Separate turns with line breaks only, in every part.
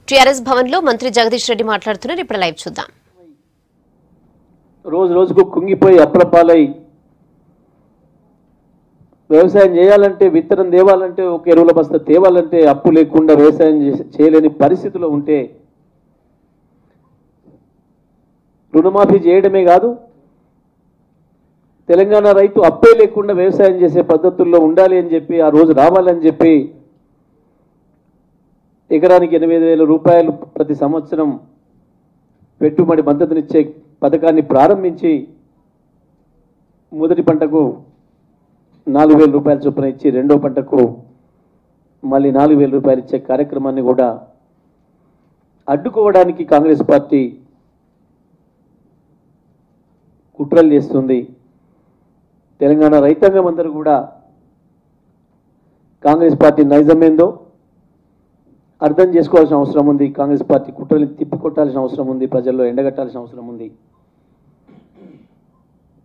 TRS Bhavan లో మంత్రి జగదీష్ రెడ్డి మాట్లాడుతున్నారు. ఇప్పుడు లైవ్ చూద్దాం.
రోజు రోజుకు కుంగిపోయి అప్రపాలై వ్యవసాయం చేయాలంటే విత్తనం తేవాలంటే ఒక ఎరువుల బస్తా తేవాలంటే అప్పు లేకుండా వ్యవసాయం చేయలేని పరిస్థితిలో ఉంటే రుణమాఫీ చేయడమే కాదు తెలంగాణ రైతు అప్పే లేకుండా వ్యవసాయం చేసే పద్ధతుల్లో ఉండాలి అని చెప్పి ఆ రోజు రావాలని చెప్పి ఎకరానికి 8,000 రూపాయలు ప్రతి సంవత్సరం పెట్టుబడి మద్దతునిచ్చే పథకాన్ని ప్రారంభించి మొదటి పంటకు 4,000 రూపాయల చొప్పున ఇచ్చి రెండో పంటకు మళ్ళీ 4,000 రూపాయలు ఇచ్చే కార్యక్రమాన్ని కూడా అడ్డుకోవడానికి కాంగ్రెస్ పార్టీ కుట్రలు చేస్తుంది. తెలంగాణ రైతాంగం అందరూ కూడా కాంగ్రెస్ పార్టీ నైజమేందో అర్థం చేసుకోవాల్సిన అవసరం ఉంది. కాంగ్రెస్ పార్టీ కుట్రలు తిప్పికొట్టాల్సిన అవసరం ఉంది. ప్రజల్లో ఎండగట్టాల్సిన అవసరం ఉంది.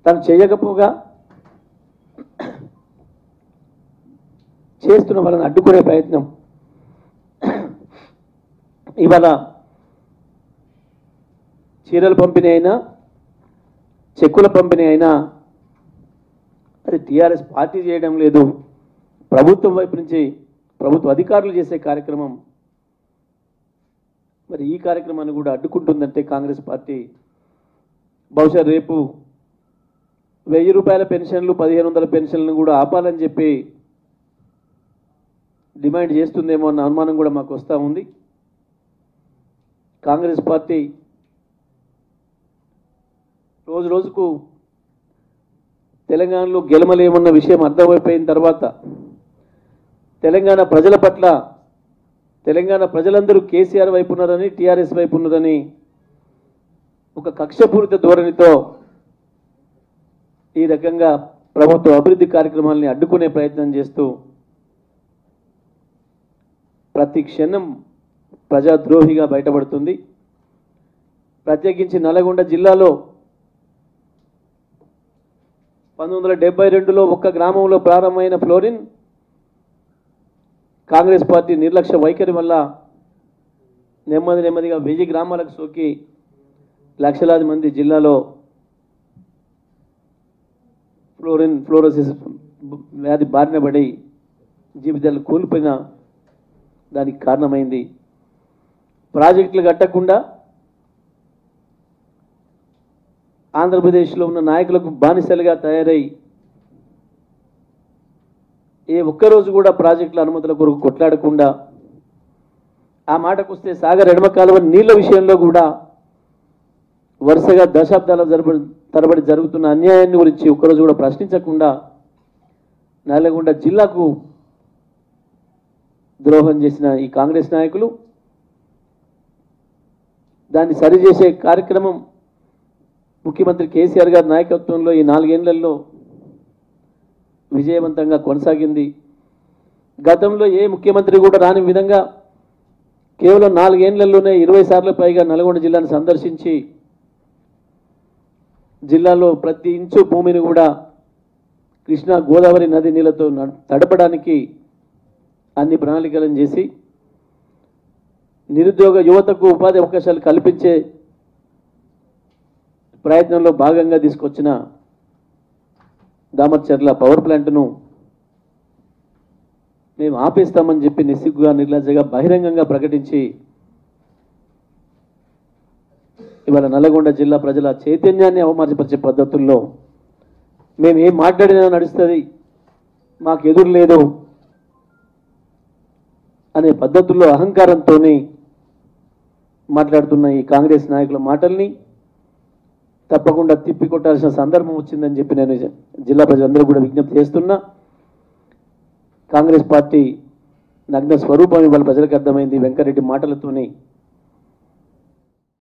తను చేయకపోగా చేస్తున్న వాళ్ళని అడ్డుకునే ప్రయత్నం ఇవాళ చీరల పంపిణీ అయినా చెక్కుల పంపిణీ అయినా అది టీఆర్ఎస్ పార్టీ చేయడం లేదు, ప్రభుత్వం వైపు నుంచి ప్రభుత్వ అధికారులు చేసే కార్యక్రమం. మరి ఈ కార్యక్రమాన్ని కూడా అడ్డుకుంటుందంటే కాంగ్రెస్ పార్టీ బహుశా రేపు 1,000 రూపాయల పెన్షన్లు 1,500 పెన్షన్లను కూడా ఆపాలని చెప్పి డిమాండ్ చేస్తుందేమో అన్న అనుమానం కూడా మాకు వస్తూ ఉంది. కాంగ్రెస్ పార్టీ రోజు రోజుకు తెలంగాణలో గెలమలేమన్న విషయం అర్థమైపోయిన తర్వాత తెలంగాణ ప్రజల పట్ల తెలంగాణ ప్రజలందరూ కేసీఆర్ వైపు ఉన్నారని టీఆర్ఎస్ వైపు ఉన్నారని ఒక కక్షపూరిత ధోరణితో ఈ రకంగా ప్రభుత్వ అభివృద్ధి కార్యక్రమాలని అడ్డుకునే ప్రయత్నం చేస్తూ ప్రతి క్షణం ప్రజాద్రోహిగా బయటపడుతుంది. ప్రత్యేకించి నల్గొండ జిల్లాలో 1972లో ఒక్క గ్రామంలో ప్రారంభమైన ఫ్లోరిన్ కాంగ్రెస్ పార్టీ నిర్లక్ష్య వైఖరి వల్ల నెమ్మదిగా 1000 గ్రామాలకు సోకి లక్షలాది మంది జిల్లాలో ఫ్లోరోసిస్ వ్యాధి బారిన పడి జీవితాలు కోల్పోయిన దానికి కారణమైంది. ప్రాజెక్టులు కట్టకుండా ఆంధ్రప్రదేశ్లో ఉన్న నాయకులకు బానిసలుగా తయారై ఏ ఒక్కరోజు కూడా ప్రాజెక్టుల అనుమతుల కొరకు కొట్లాడకుండా ఆ మాటకు వస్తే సాగర్ ఎడమ కాలువ నీళ్ల విషయంలో కూడా వరుసగా దశాబ్దాల తరబడి జరుగుతున్న అన్యాయాన్ని గురించి ఒక్కరోజు కూడా ప్రశ్నించకుండా నల్గొండ జిల్లాకు ద్రోహం చేసిన ఈ కాంగ్రెస్ నాయకులు దాన్ని సరిచేసే కార్యక్రమం ముఖ్యమంత్రి కేసీఆర్ గారి నాయకత్వంలో ఈ 4 ఏళ్లలో విజయవంతంగా కొనసాగింది. గతంలో ఏ ముఖ్యమంత్రి కూడా రాని విధంగా కేవలం 4 ఏళ్లలోనే 20 సార్లు పైగా నల్గొండ జిల్లాను సందర్శించి జిల్లాలో ప్రతి ఇంచు భూమిని కూడా కృష్ణా గోదావరి నది నీళ్లతో తడపడానికి అన్ని ప్రణాళికలను చేసి నిరుద్యోగ యువతకు ఉపాధి అవకాశాలు కల్పించే ప్రయత్నంలో భాగంగా తీసుకొచ్చిన దామర్చర్ల పవర్ ప్లాంట్ను మేము ఆపేస్తామని చెప్పి నిస్సిగ్గుగా నిర్లజ్జగా బహిరంగంగా ప్రకటించి ఇవాళ నల్గొండ జిల్లా ప్రజల చైతన్యాన్ని అవమానపరిచే పద్ధతుల్లో మేము ఏం మాట్లాడినా నడుస్తుంది, మాకు ఎదురు లేదు అనే పద్ధతుల్లో అహంకారంతో మాట్లాడుతున్న ఈ కాంగ్రెస్ నాయకుల మాటల్ని తప్పకుండా తిప్పికొట్టాల్సిన సందర్భం వచ్చిందని చెప్పి నేను జిల్లా ప్రజలందరూ కూడా విజ్ఞప్తి చేస్తున్నా. కాంగ్రెస్ పార్టీ నగ్న స్వరూపం ఇవాళ ప్రజలకు అర్థమైంది. వెంకరెడ్డి మాటలతోని